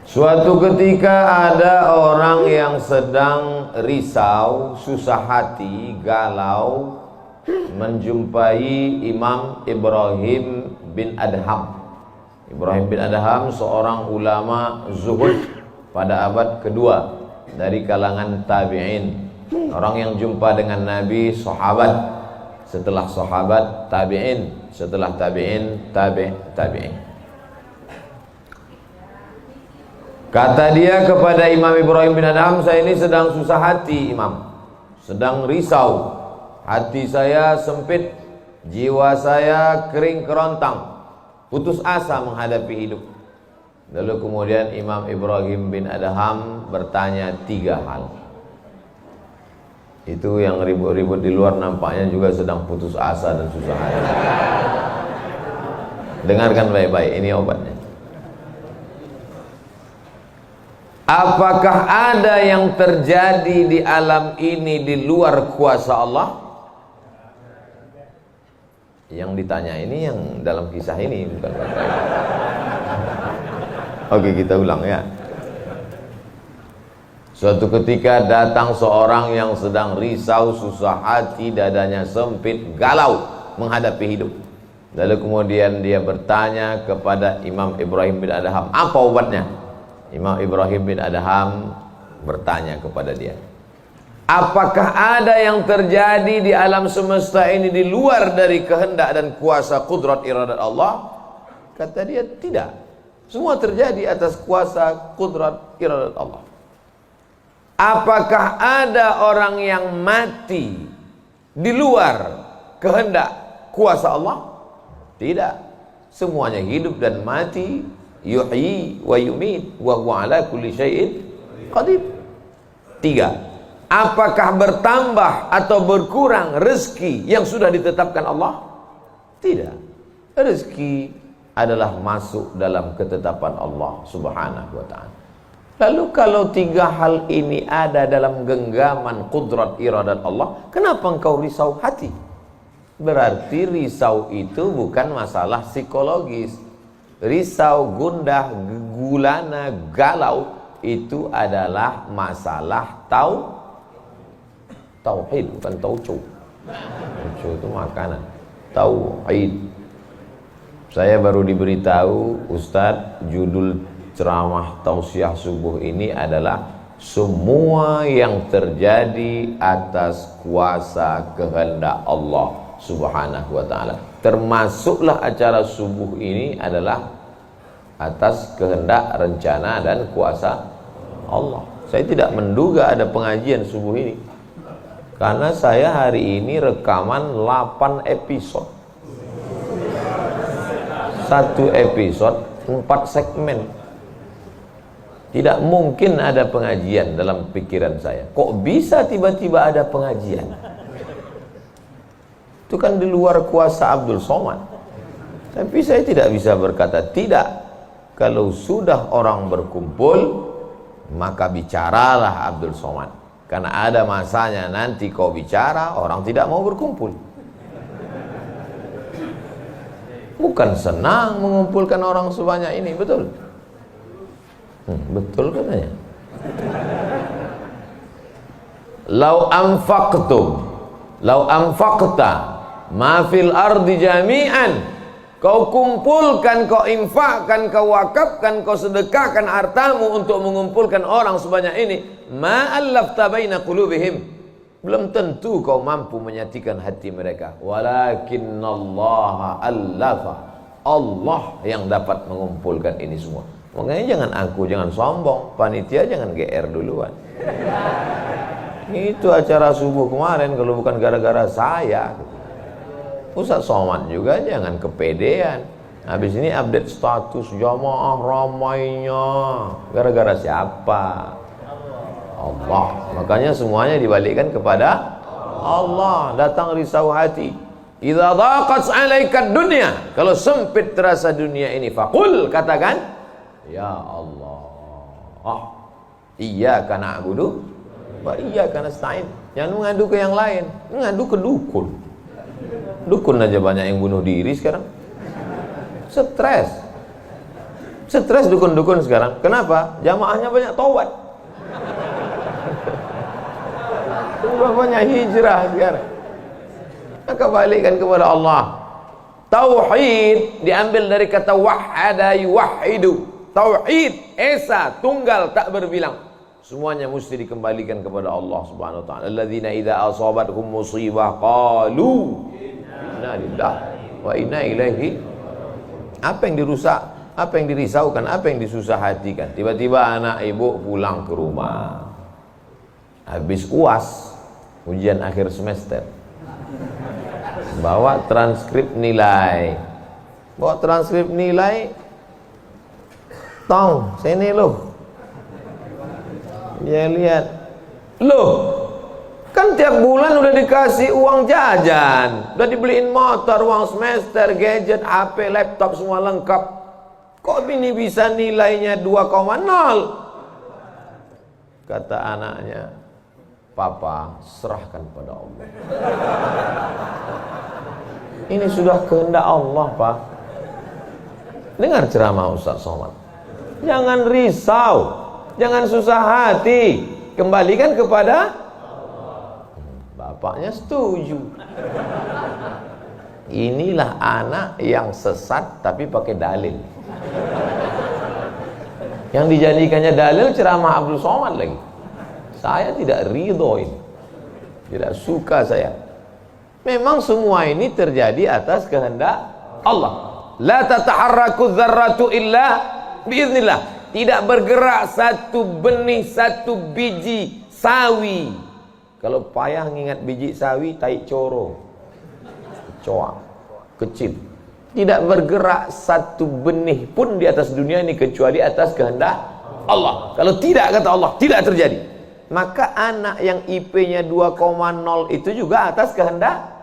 Suatu ketika ada orang yang sedang risau, susah hati, galau, menjumpai Imam Ibrahim bin Adham. Ibrahim bin Adham seorang ulama zuhud pada abad kedua dari kalangan tabi'in. Orang yang jumpa dengan Nabi, sahabat, setelah sahabat tabi'in, setelah tabi'in tabi'in. Kata dia kepada Imam Ibrahim bin Adham, saya ini sedang susah hati Imam, sedang risau, hati saya sempit, jiwa saya kering kerontang, putus asa menghadapi hidup. Lalu kemudian Imam Ibrahim bin Adham bertanya 3 hal. Itu yang ribut-ribut di luar nampaknya juga sedang putus asa dan susah hati. Dengarkan baik-baik, ini obatnya. Apakah ada yang terjadi di alam ini di luar kuasa Allah? Yang ditanya ini yang dalam kisah ini, bukan. Oke, kita ulang ya. Suatu ketika datang seorang yang sedang risau, susah hati, dadanya sempit, galau menghadapi hidup. Lalu kemudian dia bertanya kepada Imam Ibrahim bin Adham, apa obatnya? Imam Ibrahim bin Adham bertanya kepada dia, apakah ada yang terjadi di alam semesta ini di luar dari kehendak dan kuasa kudrat iradat Allah? Kata dia, tidak. Semua terjadi atas kuasa kudrat iradat Allah. Apakah ada orang yang mati di luar kehendak kuasa Allah? Tidak. Semuanya hidup dan mati. Yuhyi wa yumit wa huwa ala kulli syai'in qadir. 3. Apakah bertambah atau berkurang rezeki yang sudah ditetapkan Allah? Tidak. Rezeki adalah masuk dalam ketetapan Allah Subhanahu wa ta'ala. Lalu kalau 3 hal ini ada dalam genggaman kudrat iradat Allah, kenapa engkau risau hati? Berarti risau itu bukan masalah psikologis. Risau, gundah, gulana, galau itu adalah masalah tauhid, bukan tauco. Tauco itu makanan. Tauhid. Saya baru diberitahu, Ustadz, judul ceramah tausiah subuh ini adalah semua yang terjadi atas kuasa kehendak Allah Subhanahu wa ta'ala. Termasuklah acara subuh ini adalah atas kehendak, rencana dan kuasa Allah. Saya tidak menduga ada pengajian subuh ini, karena saya hari ini rekaman 8 episode. 1 episode 4 segmen. Tidak mungkin ada pengajian dalam pikiran saya. Kok bisa tiba-tiba ada pengajian? Itu kan di luar kuasa Abdul Somad. Tapi saya tidak bisa berkata tidak. Kalau sudah orang berkumpul, maka bicaralah Abdul Somad. Karena ada masanya nanti kau bicara, orang tidak mau berkumpul. Bukan senang mengumpulkan orang sebanyak ini, betul? Betul katanya. Lau anfaqta ma fil ardi jami'an, kau kumpulkan, kau infakkan, kau wakafkan, kau sedekahkan hartamu untuk mengumpulkan orang sebanyak ini, ma allafta baina qulubihim, belum tentu kau mampu menyatukan hati mereka. Walakinnallaha allafa, Allah yang dapat mengumpulkan ini semua. Makanya jangan aku, jangan sombong, panitia jangan GR duluan. Itu acara subuh kemarin kalau bukan gara-gara saya. Ustaz Somad juga jangan kepedean. Habis ini update status jamaah ramainya. Gara-gara siapa? Allah. Makanya semuanya dibalikkan kepada Allah. Datang risau hati. Idza dhaqat 'alaika dunya, kalau sempit terasa dunia ini, faqul, katakan, ya Allah, iyyaka na'budu wa iyyaka nasta'in. Jangan mengadu ke yang lain, mengadu ke dukun. Dukun aja banyak yang bunuh diri sekarang. Stres. Stres dukun-dukun sekarang. Kenapa? Jamaahnya banyak taubat. Sudah banyak hijrah sekarang. Maka balikkan kepada Allah. Tauhid diambil dari kata wahada yuwahidu. Tauhid, esa, tunggal, tak berbilang. Semuanya mesti dikembalikan kepada Allah Subhanahu wa taala. Alladzina idza asabathum musibah qalu inna lillahi wa inna ilaihi. Apa yang dirusak, apa yang dirisaukan, apa yang disusah hatikan. Tiba-tiba anak ibu pulang ke rumah. Habis UAS, ujian akhir semester. Bawa transkrip nilai. Bawa transkrip nilai. Tong, sini loh. Dia lihat, loh, kan tiap bulan udah dikasih uang jajan, udah dibeliin motor, uang semester, gadget, HP, laptop semua lengkap. Kok ini bisa nilainya 2,0? Kata anaknya, Papa, serahkan pada Allah. Ini sudah kehendak Allah, Pak. Dengar ceramah Ustaz Somad. Jangan risau, jangan susah hati, kembalikan kepada bapaknya setuju. Inilah anak yang sesat tapi pakai dalil. Yang dijadikannya dalil ceramah Abdul Somad lagi. Saya tidak ridho ini, tidak suka saya. Memang semua ini terjadi atas kehendak Allah. La tataharraku dzarratu illa biiznillah. Tidak bergerak satu benih, satu biji sawi. Kalau payah ngingat biji sawi, tai coro, kecoa, kecil. Tidak bergerak satu benih pun di atas dunia ini kecuali atas kehendak Allah. Kalau tidak, kata Allah, tidak terjadi. Maka anak yang IP-nya 2,0 itu juga atas kehendak.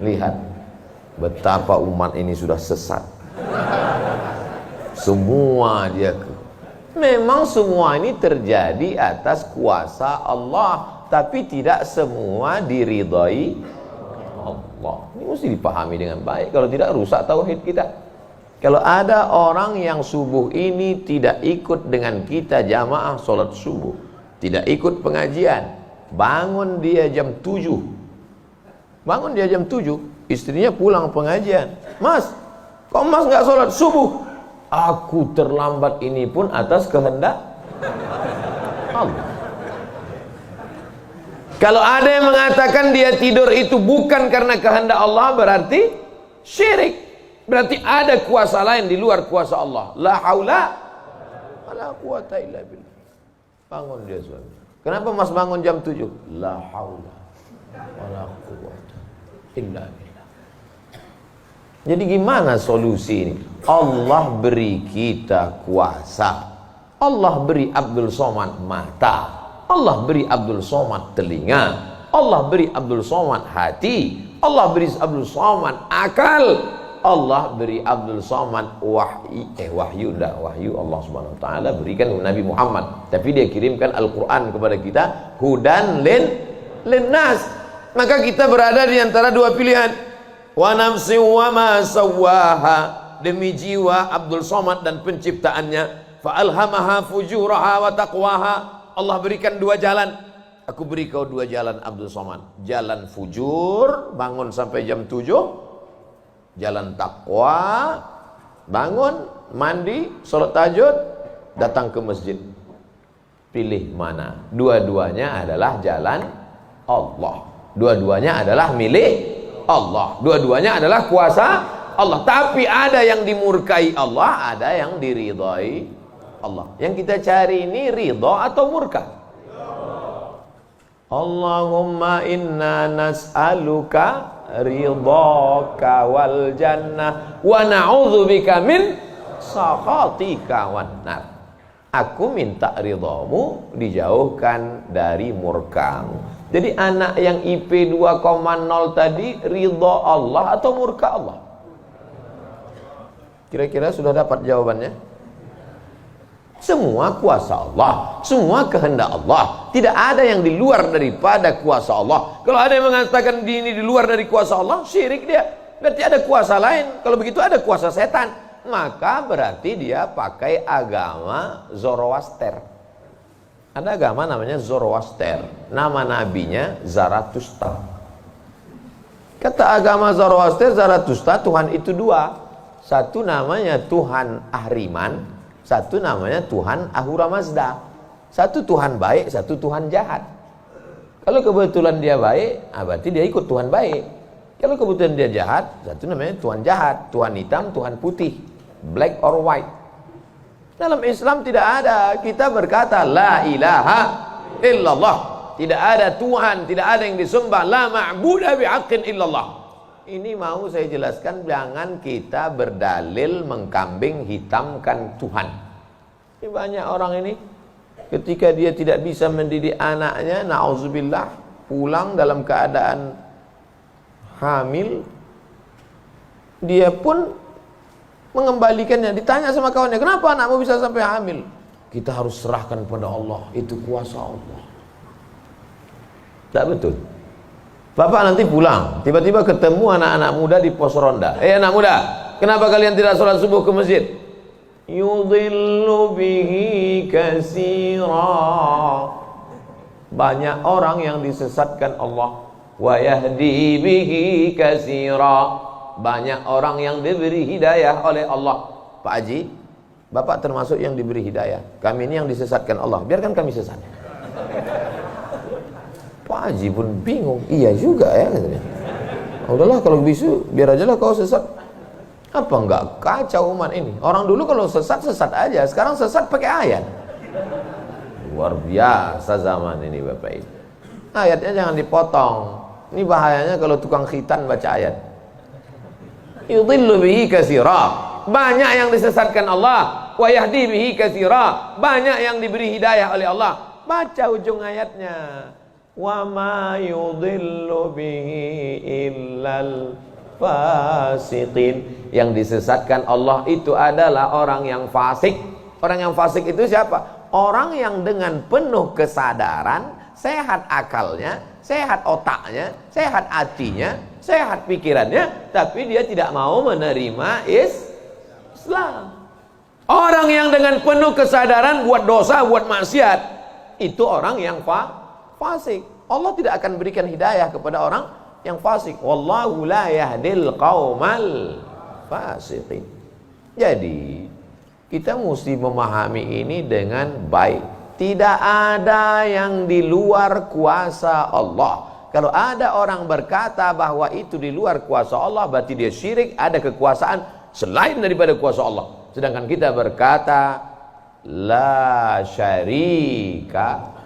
Lihat betapa umat ini sudah sesat. Semua dia memang semua ini terjadi atas kuasa Allah, tapi tidak semua diridhai Allah. Ini mesti dipahami dengan baik, kalau tidak rusak tauhid kita. Kalau ada orang yang subuh ini tidak ikut dengan kita jamaah sholat subuh, tidak ikut pengajian, bangun dia jam 7, bangun dia jam 7, istrinya pulang pengajian. Mas, kok mas nggak sholat subuh? Aku terlambat, ini pun atas kehendak Allah. Kalau ada yang mengatakan dia tidur itu bukan karena kehendak Allah, berarti syirik. Berarti ada kuasa lain di luar kuasa Allah. La haula wala quwata illa billah. Bangun dia suami. Kenapa mas bangun jam 7? La haula wala quwata illa billah. Jadi gimana solusi ini? Allah beri kita kuasa. Allah beri Abdul Somad mata. Allah beri Abdul Somad telinga. Allah beri Abdul Somad hati. Allah beri Abdul Somad akal. Allah beri Abdul Somad wahyu Allah Subhanahu wa taala berikan Nabi Muhammad, tapi dia kirimkan Al-Qur'an kepada kita hudan linnas. Maka kita berada di antara dua pilihan. Wa nafsi wa ma sawwaha, demi jiwa Abdul Somad dan penciptaannya, fa alhamaha fujuraha wa taqwaha. Allah berikan dua jalan. Aku beri kau dua jalan Abdul Somad. Jalan fujur, bangun sampai jam 7. Jalan takwa, bangun, mandi, sholat tahajud, datang ke masjid. Pilih mana? Dua-duanya adalah jalan Allah. Dua-duanya adalah milik Allah. Dua-duanya adalah kuasa Allah. Tapi ada yang dimurkai Allah, ada yang diridhai Allah. Yang kita cari ini ridha atau murka? Allahumma inna nas'aluka ridhaka wal jannah wa na'udzubika min sakhatika wan nar. Aku minta ridhamu, dijauhkan dari murkamu. Jadi anak yang IP 2,0 tadi ridha Allah atau murka Allah? Kira-kira sudah dapat jawabannya? Semua kuasa Allah, semua kehendak Allah. Tidak ada yang di luar daripada kuasa Allah. Kalau ada yang mengatakan ini di luar dari kuasa Allah, syirik dia. Berarti ada kuasa lain. Kalau begitu ada kuasa setan. Maka berarti dia pakai agama Zoroaster. Ada agama namanya Zoroaster. Nama nabinya Zarathustra. Kata agama Zoroaster, Zarathustra, Tuhan itu dua. Satu namanya Tuhan Ahriman, satu namanya Tuhan Ahura Mazda. Satu Tuhan baik, satu Tuhan jahat. Kalau kebetulan dia baik, berarti dia ikut Tuhan baik. Kalau kebetulan dia jahat, satu namanya Tuhan jahat. Tuhan hitam, Tuhan putih, black or white. Dalam Islam tidak ada. Kita berkata la ilaha illallah. Tidak ada Tuhan, tidak ada yang disembah. La ma'budah bihaqqin illallah. Ini mau saya jelaskan, jangan kita berdalil mengkambing hitamkan Tuhan. Ini banyak orang ini, ketika dia tidak bisa mendidik anaknya, na'udzubillah, pulang dalam keadaan hamil, dia pun mengembalikannya. Ditanya sama kawannya, kenapa anakmu bisa sampai hamil? Kita harus serahkan pada Allah, itu kuasa Allah. Tak betul. Bapak nanti pulang, tiba-tiba ketemu anak-anak muda di pos ronda. Anak muda, kenapa kalian tidak sholat subuh ke masjid? Yudhillu bihi katsira. Banyak orang yang disesatkan Allah. Wa yahdi bihi katsira. Banyak orang yang diberi hidayah oleh Allah. Pak Haji, Bapak termasuk yang diberi hidayah. Kami ini yang disesatkan Allah. Biarkan kami sesat. Pak Haji pun bingung. Iya juga ya katanya. Udahlah kalau bisu, biar aja lah kau sesat. Apa enggak kacau umat ini? Orang dulu kalau sesat, sesat aja. Sekarang sesat pakai ayat. Luar biasa zaman ini Bapak Ibu. Ayatnya jangan dipotong. Ini bahayanya kalau tukang khitan baca ayat. Yudhillu bihi katsira. Banyak yang disesatkan Allah. Wa yahdi bihi katsira. Banyak yang diberi hidayah oleh Allah. Baca ujung ayatnya. Wa ma yudhillu bihi illal fasiqin. Yang disesatkan Allah itu adalah orang yang fasik. Orang yang fasik itu siapa? Orang yang dengan penuh kesadaran, sehat akalnya, sehat otaknya, sehat hatinya, sehat pikirannya, tapi dia tidak mau menerima Islam. Orang yang dengan penuh kesadaran buat dosa, buat maksiat, itu orang yang fasik. Allah tidak akan berikan hidayah kepada orang yang fasik. Wallahu la yahdil qaumal fasiqin. Jadi kita mesti memahami ini dengan baik. Tidak ada yang di luar kuasa Allah. Kalau ada orang berkata bahwa itu di luar kuasa Allah, berarti dia syirik, ada kekuasaan selain daripada kuasa Allah. Sedangkan kita berkata la syarika,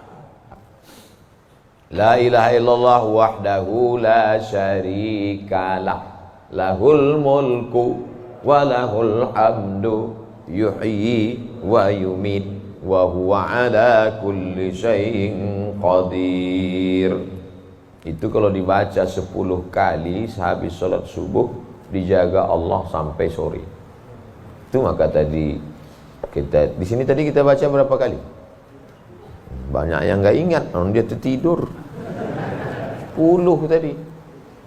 la ilaha illallah wahdahu la syarikalah, lahul mulku wa lahul hamdu yuhyi wa yumit wa huwa ala kulli syai'in qadir. Itu kalau dibaca 10 kali sehabis sholat subuh, dijaga Allah sampai sore. Itu maka tadi kita di sini tadi kita baca berapa kali? Banyak yang nggak ingat, dia tertidur. 10 tadi.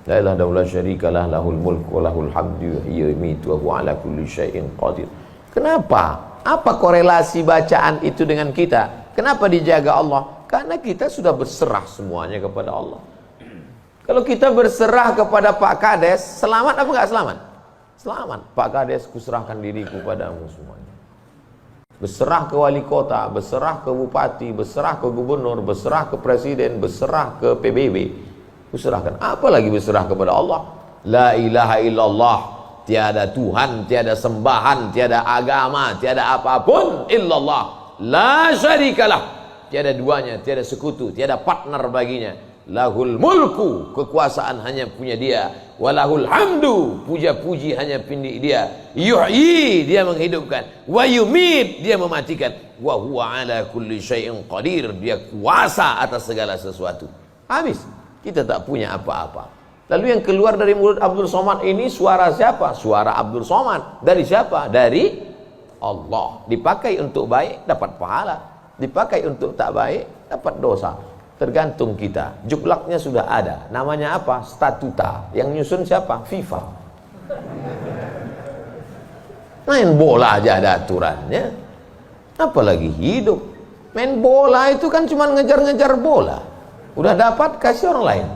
La ilaha illallah syarikalah, lahul mulku wa lahul hamdu yuhyi wa yumiitu wa huwa ala kulli syai'in qadir. Kenapa? Apa korelasi bacaan itu dengan kita? Kenapa dijaga Allah? Karena kita sudah berserah semuanya kepada Allah. Kalau kita berserah kepada Pak Kades, selamat apa enggak selamat? Selamat. Pak Kades, kuserahkan diriku padamu semuanya. Berserah ke wali kota, berserah ke bupati, berserah ke gubernur, berserah ke presiden, berserah ke PBB. Kuserahkan. Apalagi berserah kepada Allah. La ilaha illallah. Tiada Tuhan, tiada sembahan, tiada agama, tiada apapun illallah. La syarikalah. Tiada duanya, tiada sekutu, tiada partner baginya. Lahul mulku, kekuasaan hanya punya dia. Walahul hamdu, puja-puji hanya punya dia. Yuhyi, dia menghidupkan. Wa yumit, dia mematikan. Wa huwa ala kulli syai'in qadir, dia kuasa atas segala sesuatu. Habis, kita tak punya apa-apa. Lalu yang keluar dari mulut Abdul Somad ini suara siapa? Suara Abdul Somad. Dari siapa? Dari Allah. Dipakai untuk baik, dapat pahala. Dipakai untuk tak baik, dapat dosa. Tergantung kita. Juklaknya sudah ada. Namanya apa? Statuta. Yang nyusun siapa? FIFA. Main bola aja ada aturannya, apalagi hidup. Main bola itu kan cuma ngejar-ngejar bola, udah dapat kasih orang lain.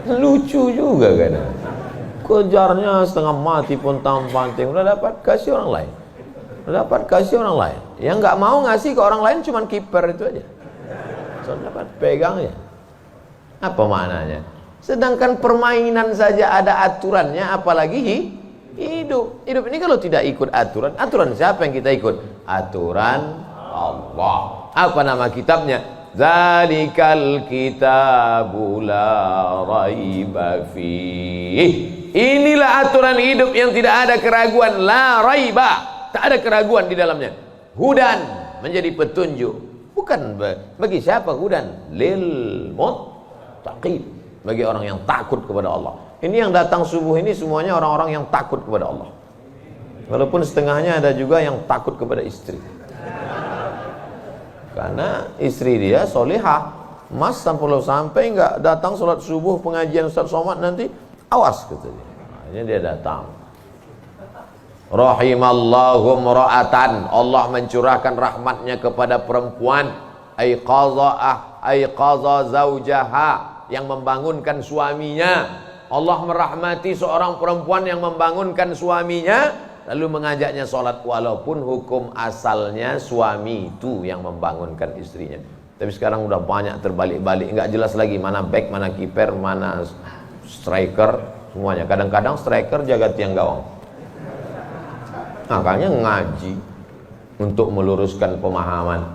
Lucu juga kan, kejarnya setengah mati pun tampang-tampang, udah dapat kasih orang lain, udah dapat kasih orang lain. Yang nggak mau ngasih ke orang lain cuma kiper itu aja, so dapat pegang ya. Apa maknanya? Sedangkan permainan saja ada aturannya, apalagi hidup. Hidup ini kalau tidak ikut aturan, aturan siapa yang kita ikut? Aturan Allah. Apa nama kitabnya? Zalikal kitabu la raiba fih. Inilah aturan hidup yang tidak ada keraguan, la raiba, tak ada keraguan di dalamnya. Hudan, menjadi petunjuk. Bukan bagi siapa hudan? Lil muttaqin, bagi orang yang takut kepada Allah. Ini yang datang subuh ini semuanya orang-orang yang takut kepada Allah. Walaupun setengahnya ada juga yang takut kepada istri. Karena istri dia solihah. Mas sampai nggak datang sholat subuh pengajian Ustaz Somad nanti, awas katanya. Akhirnya dia datang. Rahimallahu mra'atan, Allah mencurahkan rahmatnya kepada perempuan. Aiqaza zaujaha, yang membangunkan suaminya. Allah merahmati seorang perempuan yang membangunkan suaminya, lalu mengajaknya sholat, walaupun hukum asalnya suami itu yang membangunkan istrinya. Tapi sekarang udah banyak terbalik-balik, nggak jelas lagi mana back, mana kiper, mana striker, semuanya. Kadang-kadang striker jaga tiang gawang. Makanya ngaji untuk meluruskan pemahaman.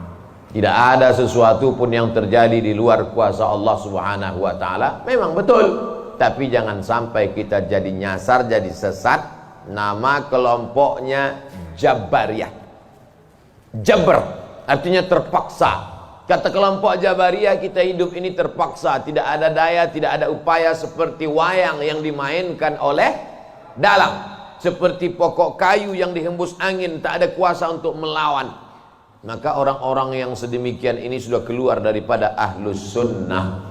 Tidak ada sesuatu pun yang terjadi di luar kuasa Allah Subhanahu wa taala. Memang betul, tapi jangan sampai kita jadi nyasar, jadi sesat. Nama kelompoknya Jabariyah. Jabr artinya terpaksa. Kata kelompok Jabariyah, kita hidup ini terpaksa, tidak ada daya, tidak ada upaya, seperti wayang yang dimainkan oleh dalang, seperti pokok kayu yang dihembus angin, tak ada kuasa untuk melawan. Maka orang-orang yang sedemikian ini sudah keluar daripada ahlus sunnah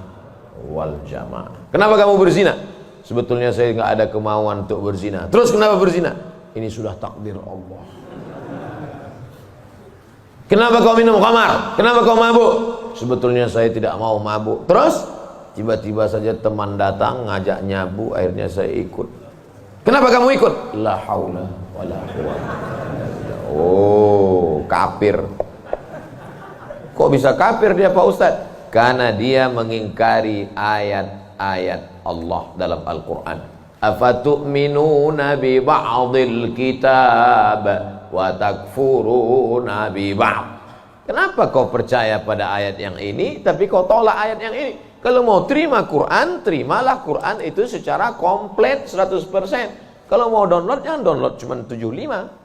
wal jamaah. Kenapa kamu berzina? Sebetulnya saya nggak ada kemauan untuk berzina. Terus kenapa berzina? Ini sudah takdir Allah. Kenapa kau minum khamar? Kenapa kau mabuk? Sebetulnya saya tidak mau mabuk. Terus tiba-tiba saja teman datang ngajak nyabu, akhirnya saya ikut. Kenapa kamu ikut? La haula wala quwwata. Oh, kafir. Kok bisa kafir dia Pak Ustaz? Karena dia mengingkari ayat-ayat Allah dalam Al-Quran. Afatu'minuna bi ba'dil kitab wa takfuruna bi ba'd. Kenapa kau percaya pada ayat yang ini tapi kau tolak ayat yang ini? Kalau mau terima Quran, terimalah Quran itu secara komplit 100%. Kalau mau download, jangan download cuma 75.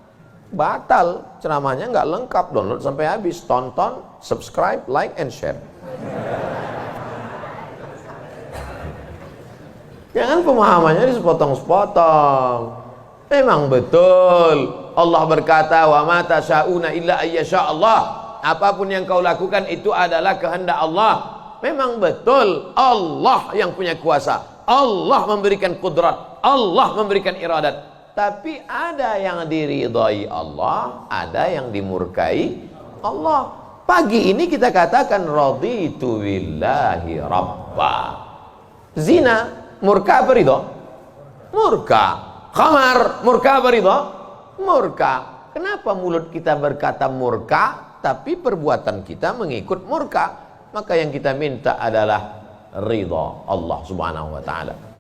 Batal, ceramahnya nggak lengkap. Download sampai habis, tonton, subscribe, like, and share. Jangan pemahamannya sepotong-sepotong. Memang betul Allah berkata, wa ma tasyauna illa ayyasha Allah. Apapun yang kau lakukan itu adalah kehendak Allah. Memang betul Allah yang punya kuasa, Allah memberikan kudrat, Allah memberikan iradat. Tapi ada yang diridhai Allah, ada yang dimurkai Allah. Pagi ini kita katakan raditu billahi rabba. Zina murka apa ridha? Murka. Khamar murka apa ridha? Murka. Kenapa mulut kita berkata murka tapi perbuatan kita mengikut murka? Maka yang kita minta adalah ridha Allah Subhanahu wa taala.